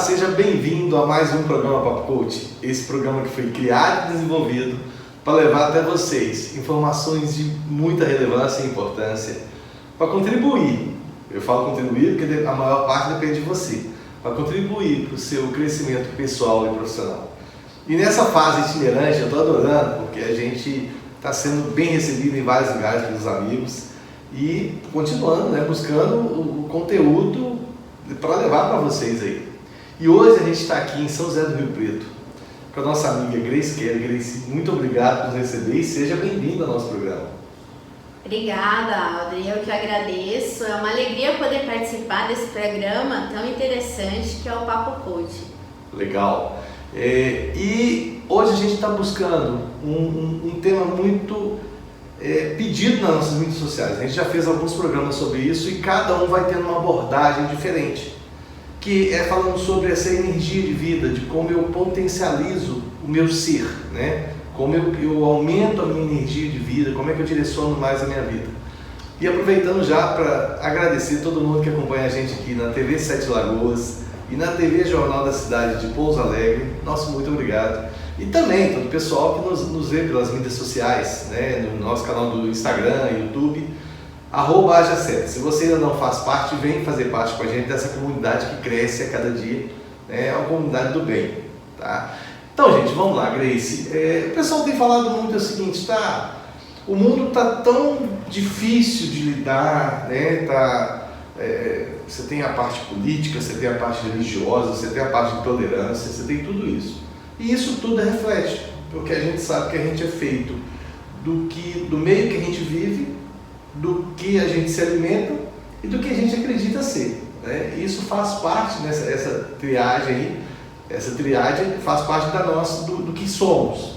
seja bem-vindo a mais um programa Papo Coach. Esse programa que foi criado e desenvolvido para levar até vocês informações de muita relevância e importância para contribuir. Eu falo contribuir porque a maior parte depende de você, para contribuir para o seu crescimento pessoal e profissional. E nessa fase itinerante eu estou adorando, porque a gente está sendo bem recebido em vários lugares pelos amigos e continuando, buscando o conteúdo para levar para vocês aí. E hoje a gente está aqui em São José do Rio Preto com a nossa amiga Grace Kelly. Grace, muito obrigado por nos receber e seja bem-vinda ao nosso programa. Obrigada, Audrey, eu que agradeço. É uma alegria poder participar desse programa tão interessante que é o Papo Coach. Legal. E hoje a gente está buscando um tema muito pedido nas nossas mídias sociais. A gente já fez alguns programas sobre isso e cada um vai tendo uma abordagem diferente, que é falando sobre essa energia de vida, de como eu potencializo o meu ser, como eu aumento a minha energia de vida, como é que eu direciono mais a minha vida. E aproveitando já para agradecer todo mundo que acompanha a gente aqui na TV Sete Lagoas e na TV Jornal da Cidade de Pouso Alegre, nosso muito obrigado. E também todo o pessoal que nos vê pelas mídias sociais, no nosso canal do Instagram, YouTube, @AjaSete. Se você ainda não faz parte, vem fazer parte com a gente dessa comunidade que cresce a cada dia, é uma comunidade do bem, tá? Então, gente, vamos lá, Grace. O pessoal tem falado muito o seguinte, o mundo está tão difícil de lidar, você tem a parte política, você tem a parte religiosa, você tem a parte de tolerância, você tem tudo isso. E isso tudo reflete, porque a gente sabe que a gente é feito do meio que a gente vive, do que a gente se alimenta e do que a gente acredita ser. Isso faz parte essa triagem aí. Essa triagem faz parte do que somos.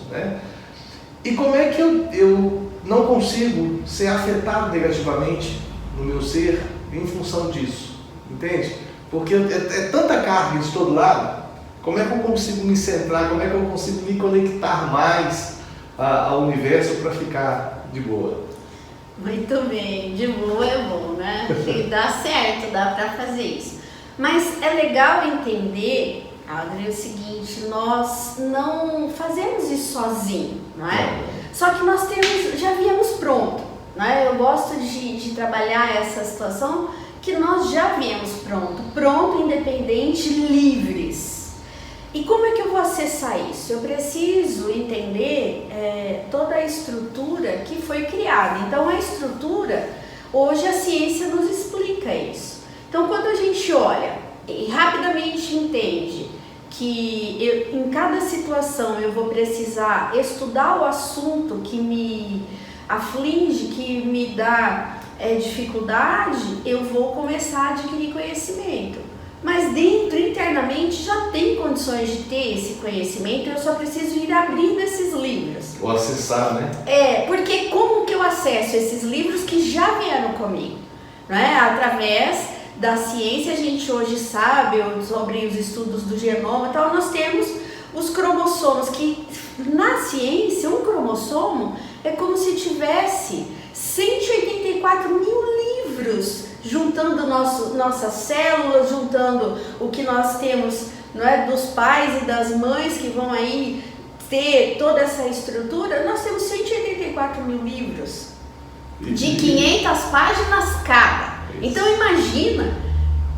E como é que eu não consigo ser afetado negativamente no meu ser em função disso? Entende? Porque é tanta carga de todo lado. Como é que eu consigo me centrar? Como é que eu consigo me conectar mais ao universo para ficar de boa? Muito bem, de boa é bom, né? E dá certo, dá para fazer isso. Mas é legal entender, Audrey, o seguinte, nós não fazemos isso sozinho, não é? Só que nós já viemos pronto, né? Eu gosto de trabalhar essa situação que nós já viemos pronto, independente, livres. E como é que eu vou acessar isso? Eu preciso entender toda a estrutura que foi criada. Então, a estrutura, hoje a ciência nos explica isso. Então, quando a gente olha e rapidamente entende que em cada situação eu vou precisar estudar o assunto que me aflige, que me dá dificuldade, eu vou começar a adquirir conhecimento. Mas internamente, já tem condições de ter esse conhecimento, eu só preciso ir abrindo esses livros. Ou acessar, Porque como que eu acesso esses livros que já vieram comigo? Através da ciência, a gente hoje sabe sobre os estudos do genoma, então nós temos os cromossomos, que na ciência, um cromossomo é como se tivesse 184 mil livros, juntando nossas células, juntando o que nós temos dos pais e das mães que vão aí ter toda essa estrutura. Nós temos 184 mil livros, de 500 páginas cada. Então imagina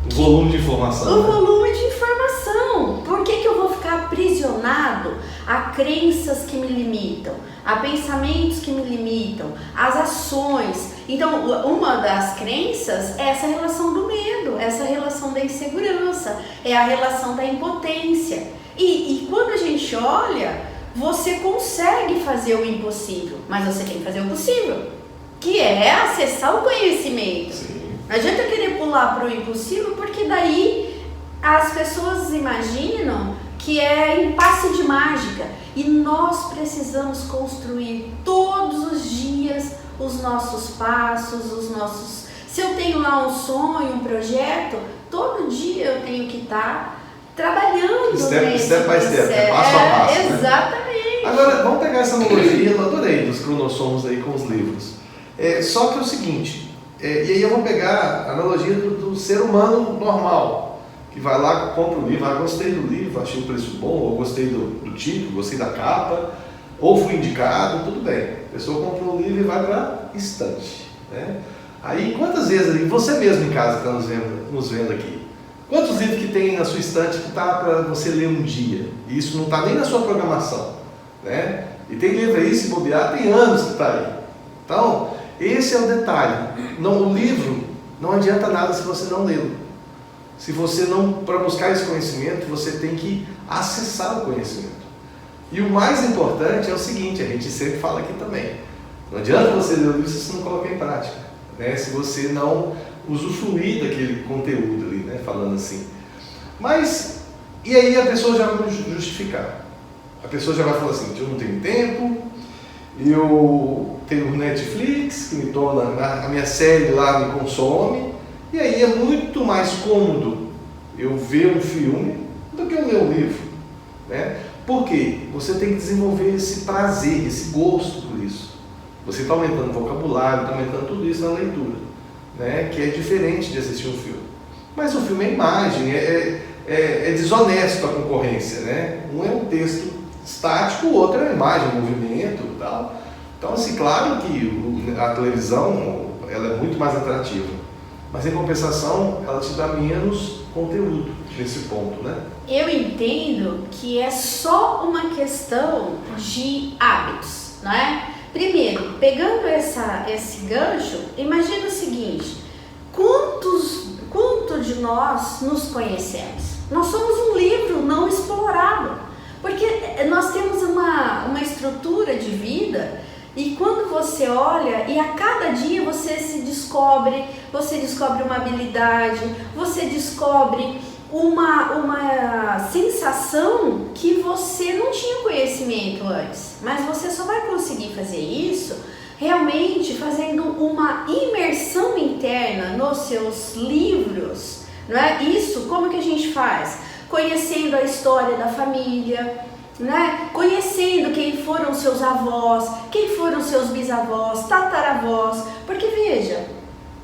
o volume de informação. Volume de informação. Por que eu vou ficar aprisionado a crenças que me limitam, a pensamentos que me limitam, as ações? Então, uma das crenças é essa relação do medo, essa relação da insegurança, é a relação da impotência. E quando a gente olha, você consegue fazer o impossível, mas você tem que fazer o possível, que é acessar o conhecimento. Sim. Não adianta querer pular para o impossível, porque daí as pessoas imaginam que é impasse de mágica. E nós precisamos construir todos os dias os nossos passos, Se eu tenho lá um sonho, um projeto, todo dia eu tenho que estar trabalhando step by step, processo. passo a passo. Exatamente. Agora, vamos pegar essa analogia, eu adorei, dos cromossomos aí com os livros. Só que é o seguinte, e aí eu vou pegar a analogia do ser humano normal, que vai lá, compra o livro, gostei do livro, achei o preço bom, ou gostei do título, gostei da capa, ou fui indicado, tudo bem. A pessoa comprou o livro e vai para a estante, né? Aí, quantas vezes, você mesmo em casa que está nos vendo aqui, quantos livros que tem na sua estante que está para você ler um dia? E isso não está nem na sua programação, né? E tem livro aí, se bobear, tem anos que está aí. Então, esse é o detalhe. O livro não adianta nada se você não lê-lo. Se você não, para buscar esse conhecimento, você tem que acessar o conhecimento. E o mais importante é o seguinte, a gente sempre fala aqui também. Não adianta você ler o livro se você não colocar em prática, né? Se você não usufruir daquele conteúdo ali, né? Falando assim. Mas, e aí a pessoa já vai justificar. A pessoa já vai falar assim, eu não tenho tempo, eu tenho Netflix, que me torna, a minha série lá me consome, e aí é muito mais cômodo eu ver um filme do que eu ler um livro, né? Por quê? Você tem que desenvolver esse prazer, esse gosto por isso. Você está aumentando o vocabulário, está aumentando tudo isso na leitura, né? Que é diferente de assistir um filme. Mas o filme é imagem, é desonesto a concorrência, né? Um é um texto estático, o outro é uma imagem, um movimento e tal. Então, assim, claro que a televisão ela é muito mais atrativa, mas em compensação ela te dá menos conteúdo nesse ponto, né? Eu entendo que é só uma questão de hábitos, não é? Primeiro, pegando esse gancho, imagina o seguinte, quanto de nós nos conhecemos? Nós somos um livro não explorado, porque nós temos uma estrutura de vida. E quando você olha, e a cada dia você descobre uma habilidade, você descobre uma sensação que você não tinha conhecimento antes. Mas você só vai conseguir fazer isso realmente fazendo uma imersão interna nos seus livros, não é? Isso, como que a gente faz? Conhecendo a história da família, né? Conhecendo quem foram seus avós, quem foram seus bisavós, tataravós, porque veja,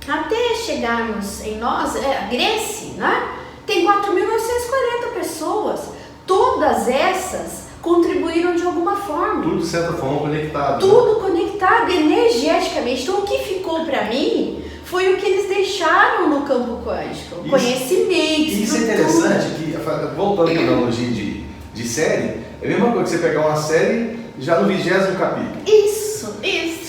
até chegarmos em nós, a Grécia, né? Tem 4.940 pessoas, todas essas contribuíram de alguma forma. Tudo de certa forma conectado. Tudo conectado energeticamente. Então o que ficou para mim foi o que eles deixaram no campo quântico, conhecimento. Isso é interessante, que, voltando para a analogia de série, é a mesma coisa que você pegar uma série já no 20º capítulo. Isso.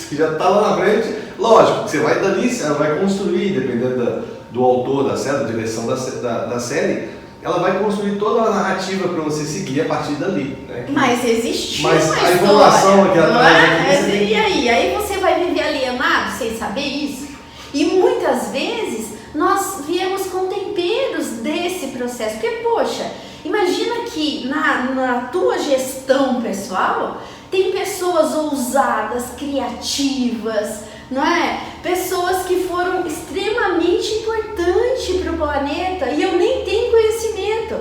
Que já está lá na frente. Lógico, que você vai dali, ela vai construir, dependendo do autor da série, da direção da série, ela vai construir toda a narrativa para você seguir a partir dali, né? Mas existiu uma a informação aqui atrás... E aí? Aí você vai viver alienado sem saber isso? E muitas vezes nós viemos com temperos desse processo. Porque, poxa, imagina que na tua gestão pessoal tem pessoas ousadas, criativas, não é? Pessoas que foram extremamente importantes para o planeta e eu nem tenho conhecimento.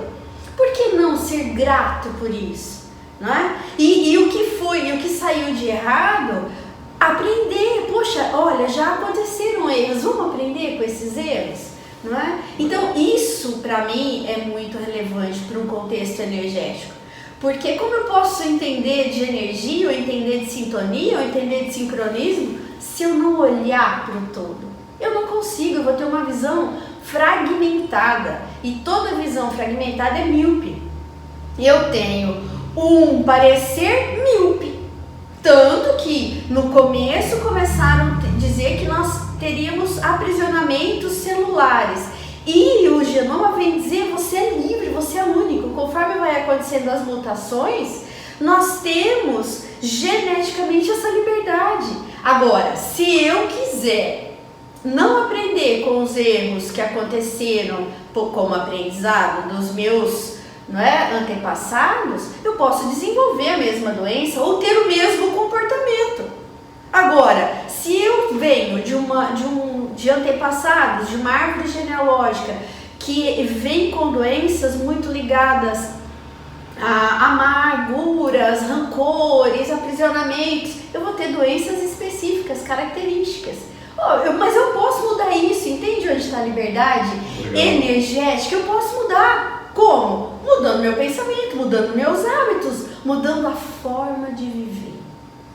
Por que não ser grato por isso? Não é? E o que saiu de errado, aprender. Poxa, olha, já aconteceram erros, vamos aprender com esses erros? Não é? Então isso para mim é muito relevante para um contexto energético. Porque como eu posso entender de energia, ou entender de sintonia, ou entender de sincronismo, se eu não olhar para o todo? Eu não consigo, eu vou ter uma visão fragmentada. E toda visão fragmentada é míope. Eu tenho um parecer míope. Tanto que no começo começaram a dizer que nós teríamos aprisionamentos celulares. E o genoma vem dizer, você é livre, você é único. Conforme vai acontecendo as mutações, nós temos geneticamente essa liberdade. Agora, se eu quiser não aprender com os erros que aconteceram como aprendizado dos meus antepassados, eu posso desenvolver a mesma doença ou ter o mesmo comportamento. Agora, se eu venho de antepassados, de uma árvore genealógica que vem com doenças muito ligadas a amarguras, rancores, aprisionamentos, eu vou ter doenças específicas, características. Mas eu posso mudar isso, entende onde está a liberdade energética? Eu posso mudar. Como? Mudando meu pensamento, mudando meus hábitos, mudando a forma de viver.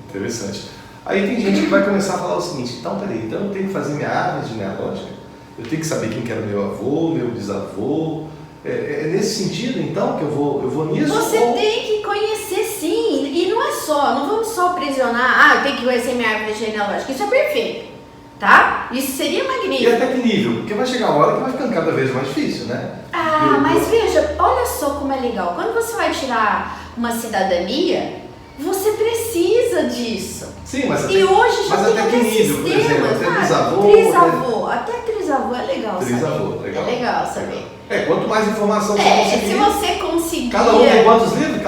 Interessante. Aí tem gente que vai começar a falar o seguinte, então peraí, então eu tenho que fazer minha árvore genealógica? Eu tenho que saber quem que era meu avô, meu bisavô? É nesse sentido então que eu vou nisso? Você tem que conhecer sim, e não é só, não vamos só aprisionar, eu tenho que conhecer minha árvore genealógica, isso é perfeito, tá? Isso seria magnífico. E até que nível? Porque vai chegar uma hora que vai ficando cada vez mais difícil, né? Mas veja, olha só como é legal, quando você vai tirar uma cidadania, você precisa disso. Sim, mas e hoje já tem até que nível, sistemas, por exemplo, até trisavô, até trisavô é legal saber. Legal. É legal saber. Quanto mais informação você conseguir. Se você conseguir. Cada um tem quantos livros?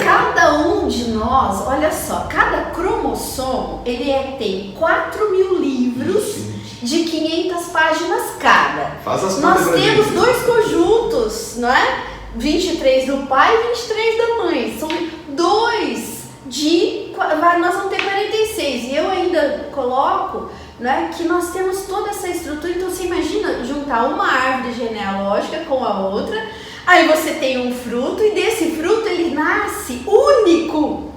Cada um de nós, olha só, cada cromossomo, ele tem 4.000 livros de 500 páginas cada. Faz as Nós temos 2 conjuntos, não é? 23 do pai e 23 da mãe. São 2 de... Nós vamos ter 46. E eu ainda coloco, né, que nós temos toda essa estrutura. Então você imagina juntar uma árvore genealógica com a outra. Aí você tem um fruto e desse fruto ele nasce único.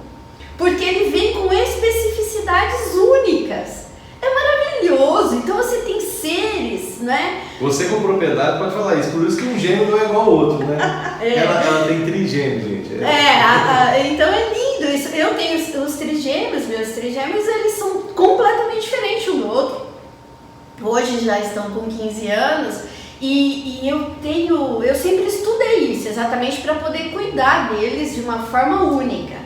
Porque ele vem com especificidades únicas. É maravilhoso. Então você tem seres, né? Você com propriedade pode falar isso. Por isso que um gêmeo não é igual ao outro, né? Ela tem trigêmeos, gente. Então é lindo isso. Eu tenho os trigêmeos, meus trigêmeos, eles são completamente diferentes um do outro. Hoje já estão com 15 anos e eu sempre estudei isso, exatamente para poder cuidar deles de uma forma única.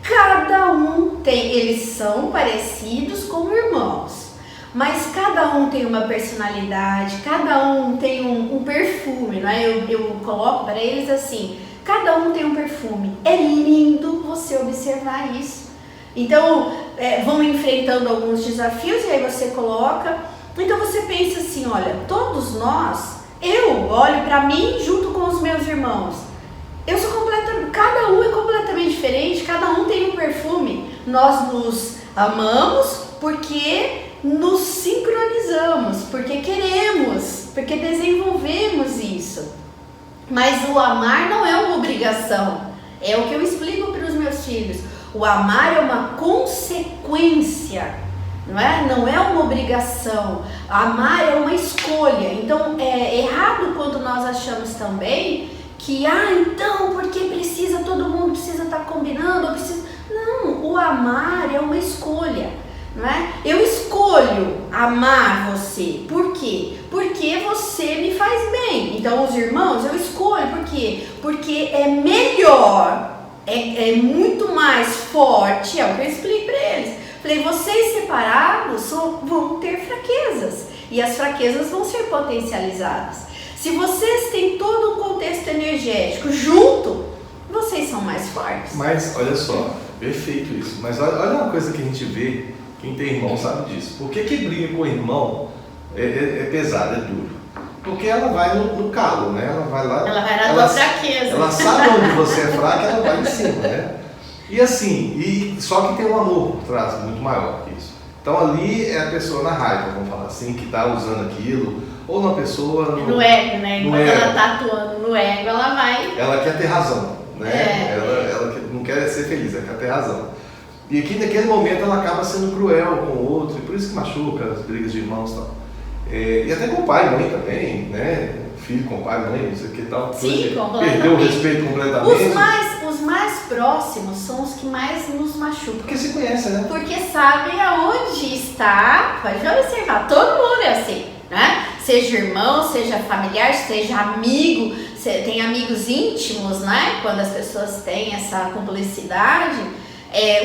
Cada um eles são parecidos como irmãos, mas cada um tem uma personalidade, cada um tem um perfume, né? Eu coloco para eles assim, cada um tem um perfume. É lindo você observar isso. Então, vão enfrentando alguns desafios e aí você coloca. Então você pensa assim, olha, todos nós, eu olho para mim junto com os meus irmãos. Eu sou cada um é completamente diferente, cada um tem um perfume. Nós nos amamos porque nos sincronizamos, porque queremos, porque desenvolvemos isso. Mas o amar não é uma obrigação, é o que eu explico para os meus filhos. O amar é uma consequência, não é uma obrigação. Amar é uma escolha. Então é errado quando nós achamos também que, então, porque todo mundo precisa estar combinando, Não, o amar é uma escolha, não é? Eu escolho amar você, por quê? Porque você me faz bem. Então, os irmãos, eu escolho, por quê? Porque é melhor, é muito mais forte, é o que eu explico para eles. Falei, vocês separados vão ter fraquezas, e as fraquezas vão ser potencializadas. Se vocês têm todo o contexto energético junto, vocês são mais fortes. Mas, olha só, perfeito isso. Mas olha uma coisa que a gente vê, quem tem irmão sabe disso. Por que briga com o irmão é pesado, é duro? Porque ela vai no calo, né? Ela vai lá... Ela vai na tua fraqueza. Ela sabe onde você é fraca, ela vai em cima, né? E assim, só que tem um amor por trás, muito maior que isso. Então ali é a pessoa na raiva, vamos falar assim, que está usando aquilo... Ou na pessoa... No ego, né? Enquanto ela está atuando no ego, ela vai... Ela quer ter razão, né? Ela não quer ser feliz, ela quer ter razão. E aqui naquele momento ela acaba sendo cruel com o outro, e por isso que machuca as brigas de irmãos e tal. E até com o pai e mãe também, né? Filho com pai e mãe, isso aqui e tal. Sim, perdeu o respeito completamente. Os mais próximos são os que mais nos machucam. Porque se conhecem, né? Porque sabem aonde está, pode observar, todo mundo é assim, né? Seja irmão, seja familiar, seja amigo, tem amigos íntimos, né? Quando as pessoas têm essa cumplicidade,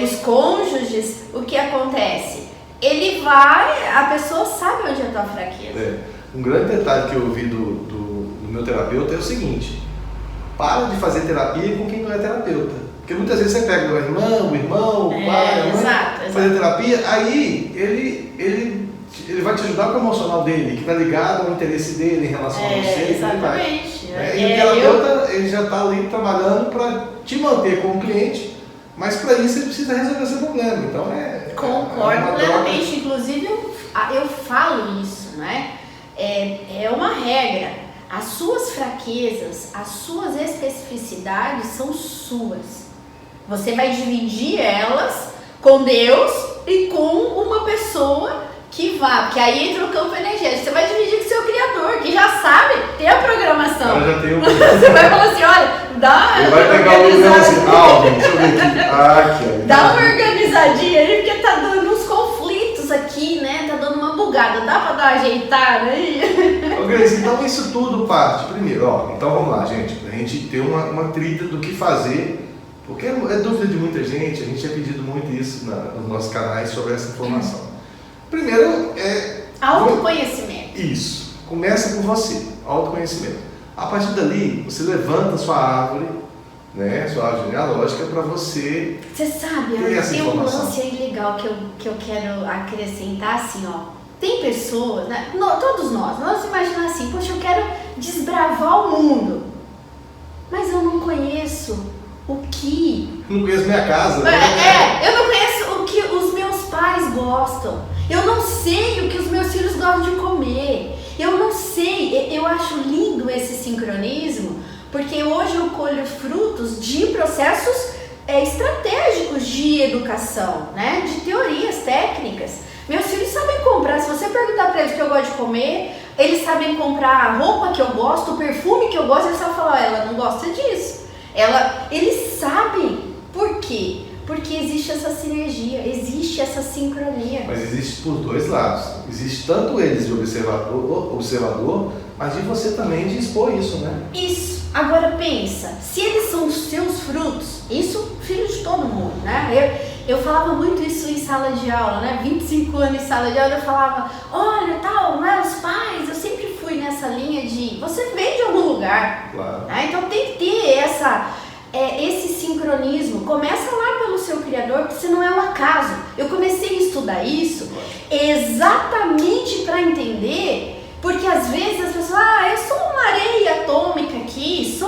os cônjuges, o que acontece? A pessoa sabe onde é a tua fraqueza. Um grande detalhe que eu ouvi do meu terapeuta é o seguinte: para de fazer terapia com quem não é terapeuta. Porque muitas vezes você pega o irmão, o pai, a mãe, exato. fazer terapia, aí ele vai te ajudar com o emocional dele, que está ligado ao interesse dele em relação a você. Exatamente. E o terapeuta ele já está ali trabalhando para te manter como cliente, Mas para isso ele precisa resolver seu problema. Então Concordo plenamente. Inclusive eu falo isso, né? É uma regra. As suas fraquezas, as suas especificidades são suas. Você vai dividir elas com Deus e com uma pessoa que vá, porque aí entra o campo energético. Você vai dividir com o seu criador, que já sabe, tem a programação. Já tem Você vai falar assim, olha, ele vai pegar o livro assim, deixa eu ver aqui. Dá uma organizadinha aí, porque tá dando uns conflitos aqui, né? Tá dando uma bugada. Dá pra dar uma ajeitada aí? Ô Grace, então isso tudo parte, primeiro, então vamos lá, gente, a gente ter uma trilha do que fazer, porque é dúvida de muita gente, a gente é pedido muito isso nos nossos canais sobre essa informação. Primeiro autoconhecimento. Isso, começa com você, autoconhecimento. A partir dali, você levanta a sua árvore, né, sua árvore genealógica para você. Você sabe, tem um lance aí legal que eu quero acrescentar assim, ó. Tem pessoas, né? Todos nós imaginamos assim, poxa, eu quero desbravar o mundo, mas eu não conheço o que... Não conheço minha casa. Eu não conheço o que os meus pais gostam, eu não sei o que os meus filhos gostam de comer, eu não sei, eu acho lindo esse sincronismo, porque hoje eu colho frutos de processos estratégicos de educação, né? De teorias técnicas. Meus filhos sabem comprar, se você perguntar para eles o que eu gosto de comer, eles sabem comprar a roupa que eu gosto, o perfume que eu gosto, eles sabem falar, ela não gosta disso. Eles sabem. Por quê? Porque existe essa sinergia, existe essa sincronia. Mas existe por dois lados. Existe tanto eles de observador, mas de você também de expor isso, né? Isso. Agora pensa, se eles são os seus frutos, isso filho de todo mundo, né? Eu falava muito isso em sala de aula, né? 25 anos em sala de aula, eu falava, olha, tal, né? Os pais, eu sempre fui nessa linha de, você vem de algum lugar, claro. Né? Então tem que ter esse sincronismo. Começa lá pelo seu criador, porque você não é um acaso. Eu comecei a estudar isso exatamente para entender, porque às vezes as pessoas, eu sou uma areia atômica aqui,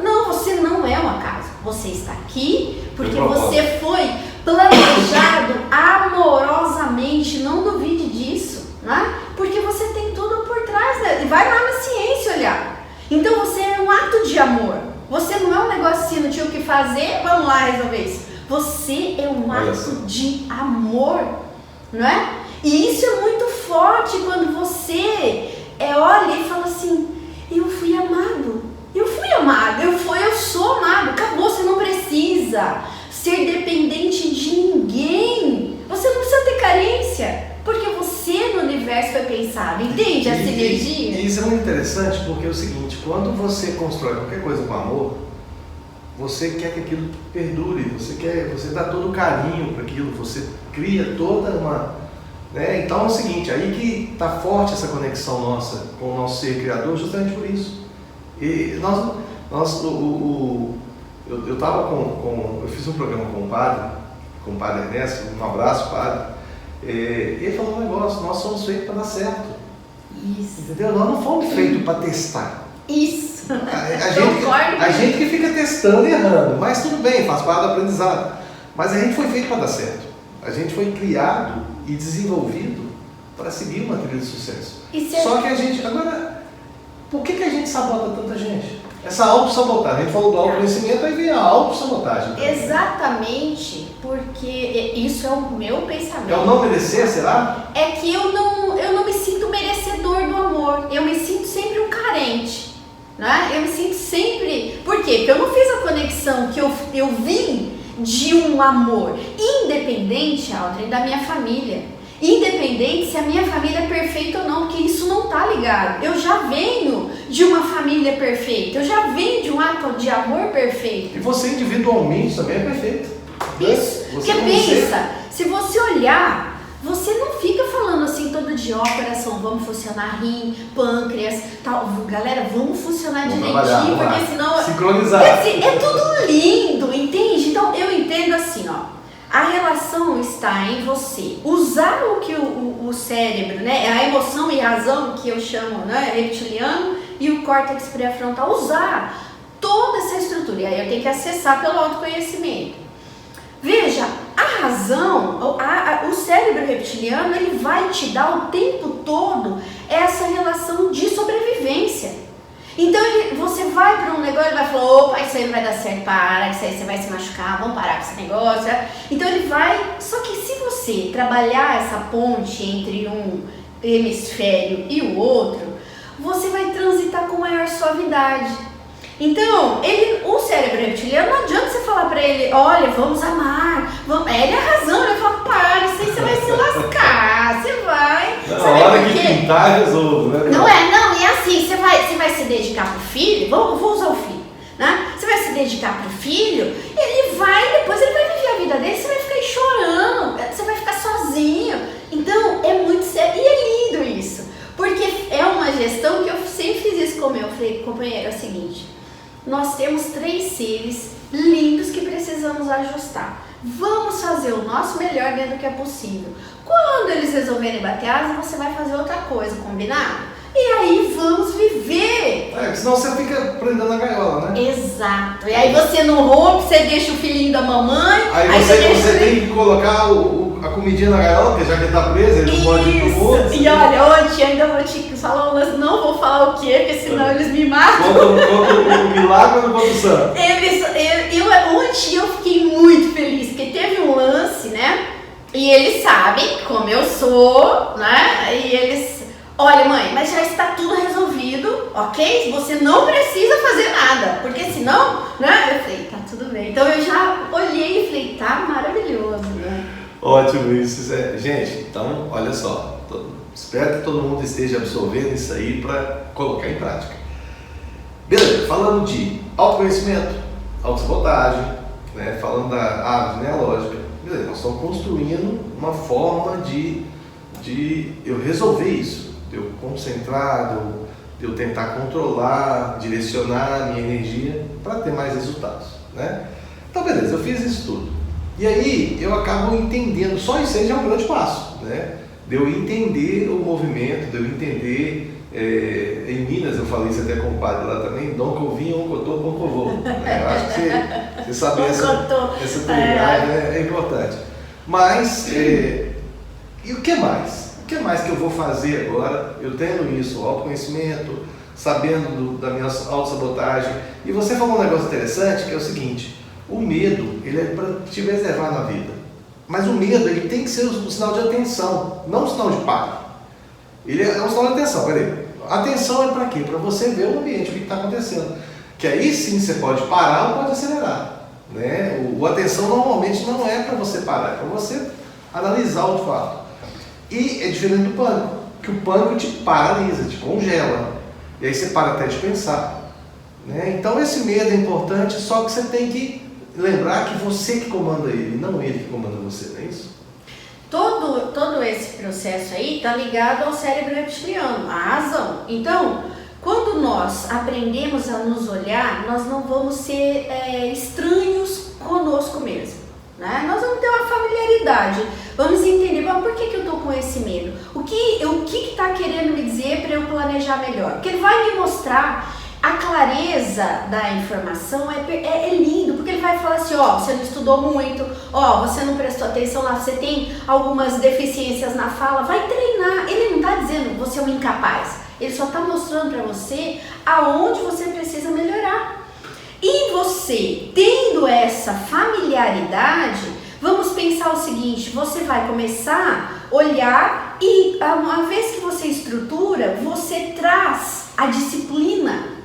não, você não é um acaso. Você está aqui porque você foi planejado amorosamente, não duvide disso, né? Porque você tem tudo por trás, né? E vai lá na ciência olhar. Então você é um ato de amor. Você não é um negocinho, não tinha o que fazer, vamos lá resolver isso. Você é um ato de amor, não é? E isso é muito forte quando você olha e fala assim, eu fui amado, eu sou amado, acabou, você não precisa ser dependente de ninguém, você não precisa ter carência, porque você no universo foi pensado, entende a sinergia? E isso é muito interessante porque é o seguinte, quando você constrói qualquer coisa com amor, você quer que aquilo perdure, você dá todo o carinho para aquilo, você cria toda uma... Né? Então é o seguinte, aí que está forte essa conexão nossa com o nosso ser criador, justamente por isso. E eu fiz um programa com o padre Ernesto, um abraço, padre. Ele falou um negócio, nós somos feitos para dar certo. Isso. Entendeu? Nós não fomos feitos para testar. Isso. A gente que fica testando e errando, mas tudo bem, faz parte do aprendizado. Mas a gente foi feito para dar certo. A gente foi criado e desenvolvido para seguir uma trilha de sucesso. Só que a gente... Agora, por que a gente sabota tanta gente? Essa autossabotagem. A gente falou do autoconhecimento, aí vem a autossabotagem. Exatamente, porque isso é o meu pensamento. É o não merecer, será? É que eu não me sinto merecedor do amor. Eu me sinto sempre um carente. Né? Eu me sinto sempre... Por quê? Porque eu não fiz a conexão que eu vim de um amor, independente, Aldrin, da minha família, independente se a minha família é perfeita ou não, porque isso não está ligado. Eu já venho de uma família perfeita, eu já venho de um ato de amor perfeito. E você individualmente também é perfeito. Isso, porque pensa, se você olhar, você não fica falando assim todo dia, coração, vamos funcionar rim, pâncreas, tal. Galera, vamos funcionar direitinho, porque senão... Sincronizar. É tudo lindo, entende? Então, eu entendo assim, a relação está em você usar o que o cérebro, né, a emoção e a razão, que eu chamo, né, reptiliano, e o córtex pré-frontal, usar toda essa estrutura. E aí eu tenho que acessar pelo autoconhecimento. Veja, a razão, o cérebro reptiliano, ele vai te dar o tempo todo essa relação de sobrevivência. Então você vai para um negócio e vai falar, opa, isso aí não vai dar certo, para, isso aí você vai se machucar, vamos parar com esse negócio. Então ele vai, só que se você trabalhar essa ponte entre um hemisfério e o outro, você vai transitar com maior suavidade. Então, o cérebro reptiliano, não adianta você falar pra ele, olha, vamos amar, ele é razão, ele fala, para, isso aí você vai se lascar, você vai... Na hora que pintar, resolve, né? Não, é assim, você vai se dedicar pro filho, vou usar o filho, né? Você vai se dedicar pro filho, depois ele vai viver a vida dele, você vai ficar aí chorando, você vai ficar sozinho. Então, é muito sério, e é lindo isso, porque é uma gestão que eu sempre fiz isso com o meu, falei, companheiro, é o seguinte... Nós temos 3 seres lindos que precisamos ajustar. Vamos fazer o nosso melhor dentro do que é possível. Quando eles resolverem bater asa, você vai fazer outra coisa, combinado? E aí vamos viver. Senão você fica prendendo na gaiola, né? Exato. E aí você não rompe, você deixa o filhinho da mamãe. Aí você tem que colocar a comidinha na gaiola, porque já que ele tá preso, ele não pode ir pro outro. E olha, hoje ainda vou te falar um lance, não vou falar o quê, porque senão eles me matam. Conta o milagre ou conta o santo? Ontem eu fiquei muito feliz, porque teve um lance, né? E eles sabem como eu sou, né? E eles... Olha, mãe, mas já está tudo resolvido, ok? Você não precisa fazer nada, porque senão, né? Eu falei, tá tudo bem. Então eu já olhei e falei, tá maravilhoso, né? Ótimo isso. Gente, então, olha só. Espero que todo mundo esteja absorvendo isso aí para colocar em prática. Beleza, falando de autoconhecimento, autossabotagem, né? Falando da árvore genealógica, beleza, nós estamos construindo uma forma de eu resolver isso. De eu concentrar, de eu tentar controlar, direcionar a minha energia para ter mais resultados, né? Então beleza, eu fiz isso tudo. E aí eu acabo entendendo, só isso aí já é um grande passo, né? De eu entender o movimento, de eu entender, em Minas eu falei isso até com o padre lá também, Dom Covinho, Oncotô, Poncovô. Né? Eu acho que você saber essa trindade, né? É importante. Mas, e o que mais? O que mais que eu vou fazer agora, eu tendo isso, autoconhecimento, sabendo da minha autossabotagem? E você falou um negócio interessante, que é o seguinte, o medo, ele é para te preservar na vida. Mas o medo, ele tem que ser um sinal de atenção, não um sinal de pare. Ele é um sinal de atenção, peraí. Atenção é para quê? Para você ver o ambiente, o que está acontecendo. Que aí sim você pode parar ou pode acelerar. Né? O atenção normalmente não é para você parar, é para você analisar o fato. E é diferente do pânico, que o pânico te paralisa, te congela. E aí você para até de pensar. Né? Então esse medo é importante, só que você tem que lembrar que você que comanda ele, não ele que comanda você, não é isso? Todo esse processo aí está ligado ao cérebro reptiliano, à razão. Então, quando nós aprendemos a nos olhar, nós não vamos ser estranhos conosco mesmo. Né? Nós vamos ter uma familiaridade, vamos entender, mas por que eu estou com esse medo? O que está querendo me dizer para eu planejar melhor? Porque ele vai me mostrar a clareza da informação, é lindo, porque ele vai falar assim, ó, você não estudou muito, ó, você não prestou atenção lá, você tem algumas deficiências na fala, vai treinar. Ele não está dizendo você é um incapaz, ele só está mostrando para você aonde você precisa melhorar. E você, tendo essa familiaridade, vamos pensar o seguinte, você vai começar a olhar e uma vez que você estrutura, você traz a disciplina.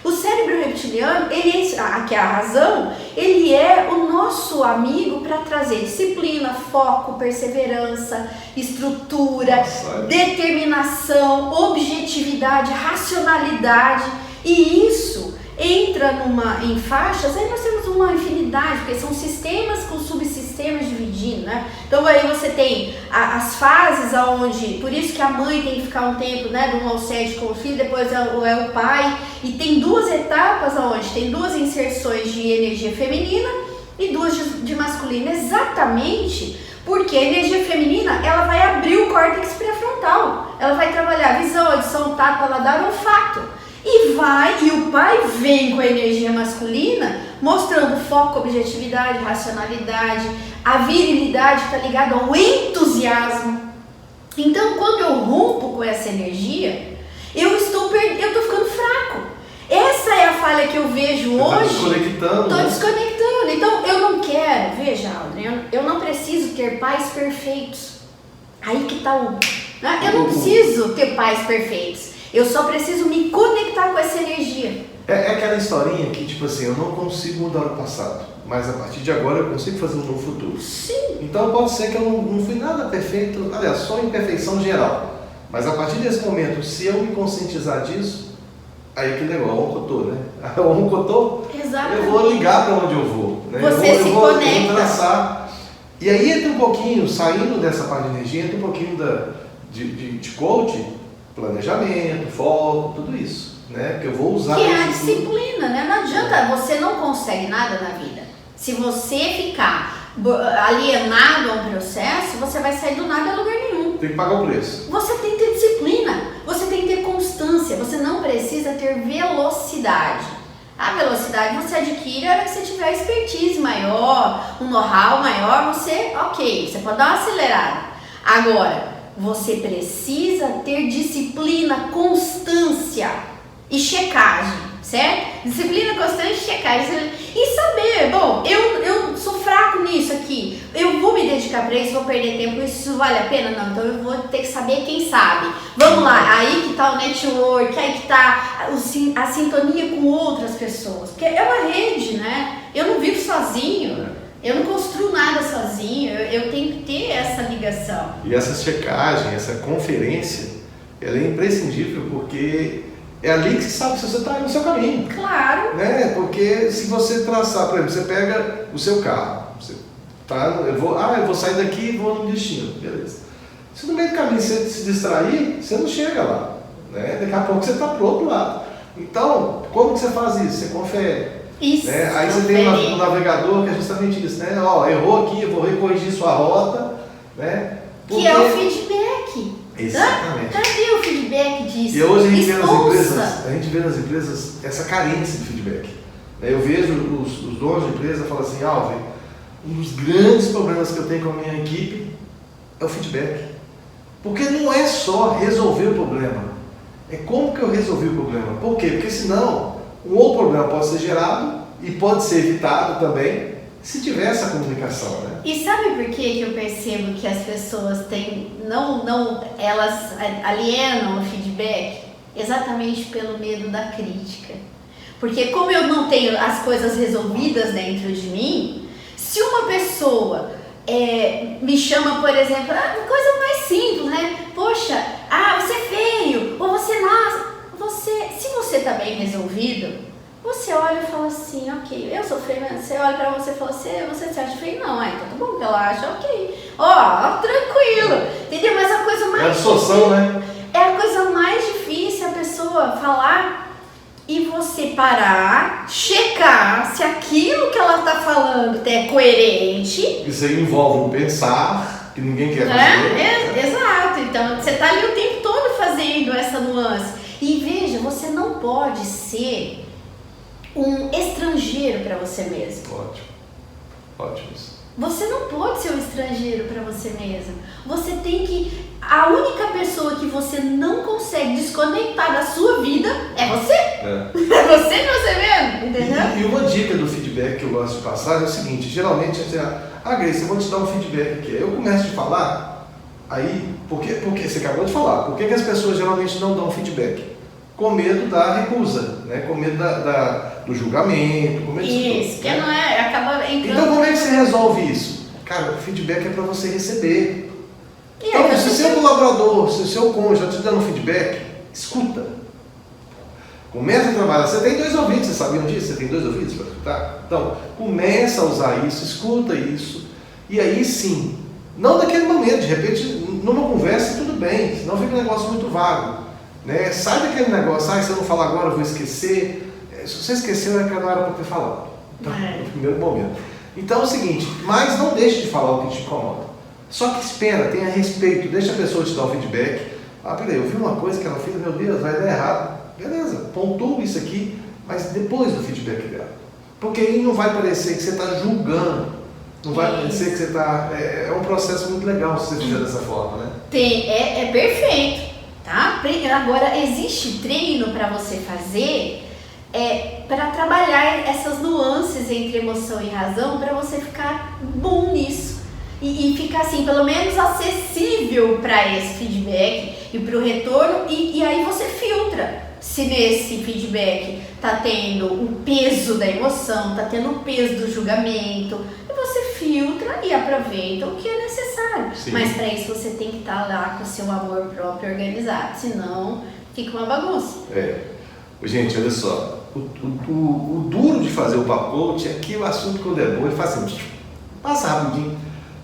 O cérebro reptiliano, que é a razão, ele é o nosso amigo para trazer disciplina, foco, perseverança, estrutura, determinação, objetividade, racionalidade, e isso entra em faixas, aí nós temos uma infinidade, porque são sistemas com subsistemas dividindo, né? Então aí você tem as fases aonde, por isso que a mãe tem que ficar um tempo, né, do 1 ao 7 com o filho, depois é o pai, e tem 2 etapas aonde tem 2 inserções de energia feminina e 2 de masculina, exatamente porque a energia feminina, ela vai abrir o córtex pré-frontal, ela vai trabalhar visão, audição, tato, paladar, olfato. E o pai vem com a energia masculina, mostrando foco, objetividade, racionalidade, a virilidade está ligada ao entusiasmo. Então, quando eu rompo com essa energia, eu estou ficando fraco. Essa é a falha que eu vejo hoje. Estou desconectando. Então, eu não quero, veja, Aldrin, eu não preciso ter pais perfeitos. Aí que está o... Eu não preciso ter pais perfeitos. Eu só preciso me conectar com essa energia. É aquela historinha que, tipo assim, eu não consigo mudar o passado, mas a partir de agora eu consigo fazer um novo futuro. Sim. Então pode ser que eu não fui nada perfeito, aliás, só imperfeição geral. Mas a partir desse momento, se eu me conscientizar disso, aí que legal, o Oncotô, né? O Oncotô, eu vou ligar para onde eu vou. Né? Você se conecta. Eu vou traçar. E aí entra um pouquinho, saindo dessa parte de energia, entra um pouquinho de coaching, planejamento, foco, tudo isso, né? Que eu vou usar. Que é a disciplina, né? Não adianta, você não consegue nada na vida. Se você ficar alienado a um processo, você vai sair do nada a lugar nenhum. Tem que pagar o preço. Você tem que ter disciplina, você tem que ter constância, você não precisa ter velocidade. A velocidade você adquire a hora que você tiver expertise maior, um know-how maior, você pode dar uma acelerada. Agora, você precisa ter disciplina, constância e checagem, certo? Disciplina, constância e checagem. E saber, bom, eu sou fraco nisso aqui, eu vou me dedicar para isso, vou perder tempo, isso vale a pena? Não, então eu vou ter que saber quem sabe. Vamos lá, aí que tá o network, aí que tá a sintonia com outras pessoas. Porque é uma rede, né? Eu não vivo sozinho. Eu não construo nada sozinho, eu tenho que ter essa ligação. E essa checagem, essa conferência, ela é imprescindível porque é ali que você sabe se você está no seu caminho. Claro. Né? Porque se você traçar, por exemplo, você pega o seu carro, você tá, eu vou sair daqui e vou no destino, beleza. Se no meio do caminho você se distrair, você não chega lá. Né? Daqui a pouco você está pro outro lado. Então, como que você faz isso? Você confere. Isso, né? Aí você tem um navegador que é justamente isso, né? Errou aqui, eu vou recorrigir sua rota, né? Porque... Que é o feedback. Exatamente. Cadê o feedback disso? E hoje a gente vê nas empresas essa carência de feedback. Eu vejo os donos de empresa falam assim, Alvin, um dos grandes problemas que eu tenho com a minha equipe é o feedback. Porque não é só resolver o problema, é como que eu resolvi o problema. Por quê? Porque senão um outro problema pode ser gerado e pode ser evitado também se tiver essa comunicação, né? E sabe por que eu percebo que as pessoas elas alienam o feedback? Exatamente pelo medo da crítica. Porque como eu não tenho as coisas resolvidas dentro de mim, se uma pessoa me chama, por exemplo, coisa mais simples, né? Poxa, você é feio, ou você nasce. Se você está bem resolvido, você olha e fala assim, ok, eu sou feio, você olha pra você e fala assim, você se acha feio? Não, então tá bom que ela acha, ok. Tranquilo, entendeu? Mas a coisa mais absorção, né? É a coisa mais difícil a pessoa falar e você parar, checar se aquilo que ela tá falando é coerente. Isso aí envolve um pensar, que ninguém quer fazer. Exato, então você tá ali o tempo todo fazendo essa nuance. E veja, você não pode ser um estrangeiro para você mesmo. Ótimo isso. Você não pode ser um estrangeiro para você mesmo. Você tem que... A única pessoa que você não consegue desconectar da sua vida é você. É você e você mesmo, entendeu? E uma dica do feedback que eu gosto de passar é o seguinte, geralmente é assim, Grace, eu vou te dar um feedback aqui. Eu começo a falar, aí, porque você acabou de falar, por que as pessoas geralmente não dão feedback? Com medo da recusa, né? Com medo do julgamento, com medo isso, que não é, acaba entrando... Então como é que você resolve isso? Cara, o feedback é para você receber. Então, se o seu colaborador, se o seu cônjuge está te dando feedback, escuta. Começa a trabalhar. Você tem 2 ouvidos, vocês sabiam disso? Você tem 2 ouvidos para escutar? Então, começa a usar isso, escuta isso, e aí sim, não naquele momento, de repente, numa conversa tudo bem, senão fica um negócio muito vago. Né? Sai daquele negócio, se eu não falar agora, eu vou esquecer. Se você esqueceu, é que não era para ter falado. Então, no primeiro momento. Então é o seguinte, mas não deixe de falar o que te incomoda. Só que espera, tenha respeito, deixa a pessoa te dar o feedback. Peraí, eu vi uma coisa que ela fez, meu Deus, vai dar errado. beleza, pontua isso aqui, mas depois do feedback dela. Porque aí não vai parecer que você está julgando, não vai parecer que você está... É um processo muito legal se você fizer dessa forma, né? É perfeito, tá? Agora, existe treino para você fazer para trabalhar essas nuances entre emoção e razão, para você ficar bom nisso. E ficar assim, pelo menos acessível para esse feedback e para o retorno, e aí você filtra se nesse feedback tá tendo um peso da emoção, tá tendo um peso do julgamento, e você filtra e aproveita o que é necessário. Sim. Mas para isso você tem que estar lá com o seu amor próprio organizado, senão fica uma bagunça. Gente, olha só, o duro de fazer o Papo Coach é que o assunto, quando é bom, ele faz assim, passa rapidinho.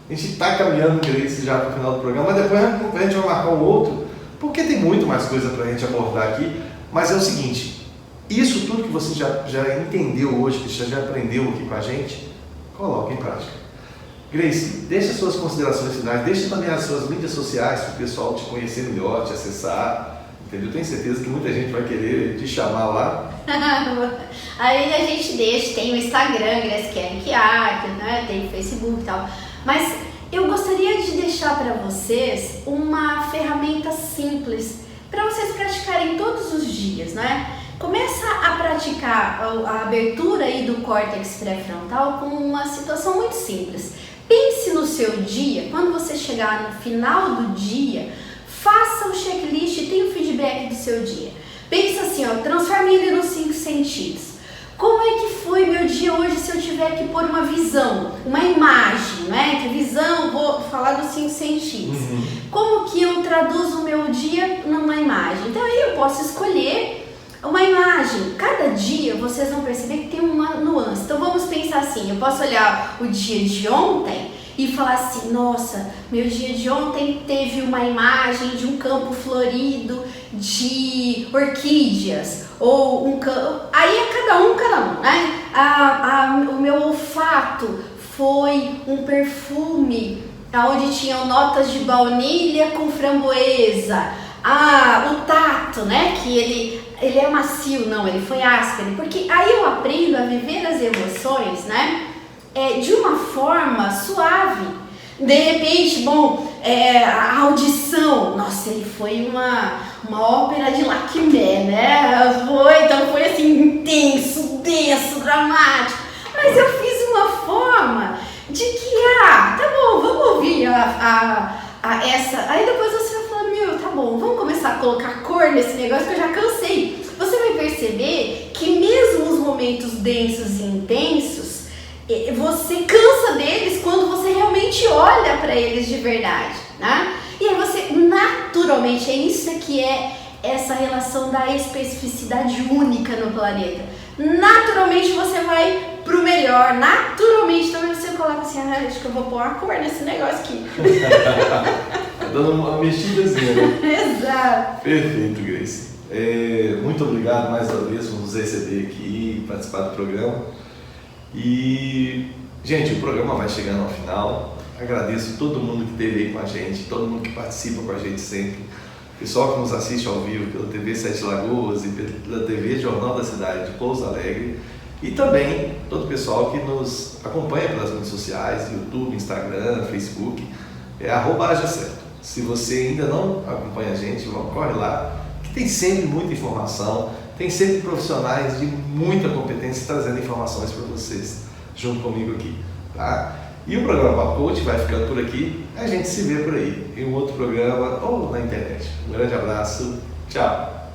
A gente está caminhando, Grace, já para o final do programa, mas depois a gente vai marcar um outro, porque tem muito mais coisa para a gente abordar aqui. Mas é o seguinte, isso tudo que você já entendeu hoje, que já aprendeu aqui com a gente, coloque em prática. Grace, deixa suas considerações finais, deixa também as suas mídias sociais para o pessoal te conhecer melhor, te acessar, entendeu? Tenho certeza que muita gente vai querer te chamar lá. Aí a gente deixa, tem o Instagram, Grace Kelly Art, né? Tem o Facebook e tal. Mas eu gostaria de deixar para vocês uma ferramenta simples para vocês praticarem todos os dias, né? Começa a praticar a abertura aí do córtex pré-frontal com uma situação muito simples. Pense no seu dia, quando você chegar no final do dia, faça o checklist e tenha o feedback do seu dia. Pensa assim, transforme ele nos 5 sentidos. Como é que foi meu dia hoje se eu tiver que pôr uma visão, uma imagem, né? Entre visão, vou falar dos 5 sentidos. Como que eu traduzo o meu dia numa imagem? Então aí eu posso escolher uma imagem. Cada dia vocês vão perceber que tem uma nuance. Então vamos pensar assim, eu posso olhar o dia de ontem e falar assim, nossa, meu dia de ontem teve uma imagem de um campo florido de orquídeas, ou um campo... Aí é cada um, né? O meu olfato foi um perfume onde tinham notas de baunilha com framboesa. O tato, né? Que ele é macio, não, ele foi áspero. Porque aí eu aprendo a viver as emoções, né? De uma forma suave. De repente, a audição, nossa, ele foi uma ópera de Lacmé, né? Então foi assim, intenso, denso, dramático. Mas eu fiz uma forma de que, tá bom, vamos ouvir essa. Aí depois você vai falar, tá bom, vamos começar a colocar cor nesse negócio que eu já cansei. Você vai perceber que mesmo os momentos densos e intensos, você cansa deles quando você realmente olha para eles de verdade, né? E aí você naturalmente, é isso que é essa relação da especificidade única no planeta. Naturalmente você vai pro melhor, naturalmente também você coloca assim, acho que eu vou pôr uma cor nesse negócio aqui. Dando uma mexidazinha, né? Exato. Perfeito, Grace. Muito obrigado mais uma vez por nos receber aqui e participar do programa. E, gente, o programa vai chegando ao final. Agradeço todo mundo que esteve aí com a gente, todo mundo que participa com a gente sempre. Pessoal que nos assiste ao vivo pela TV Sete Lagoas e pela TV Jornal da Cidade de Pouso Alegre. E também todo o pessoal que nos acompanha pelas redes sociais, YouTube, Instagram, Facebook. @Haja Certo. Se você ainda não acompanha a gente, corre lá, que tem sempre muita informação. Tem sempre profissionais de muita competência trazendo informações para vocês, junto comigo aqui, tá? E o programa Papo Coach vai ficando por aqui, a gente se vê por aí, em um outro programa ou na internet. Um grande abraço, tchau!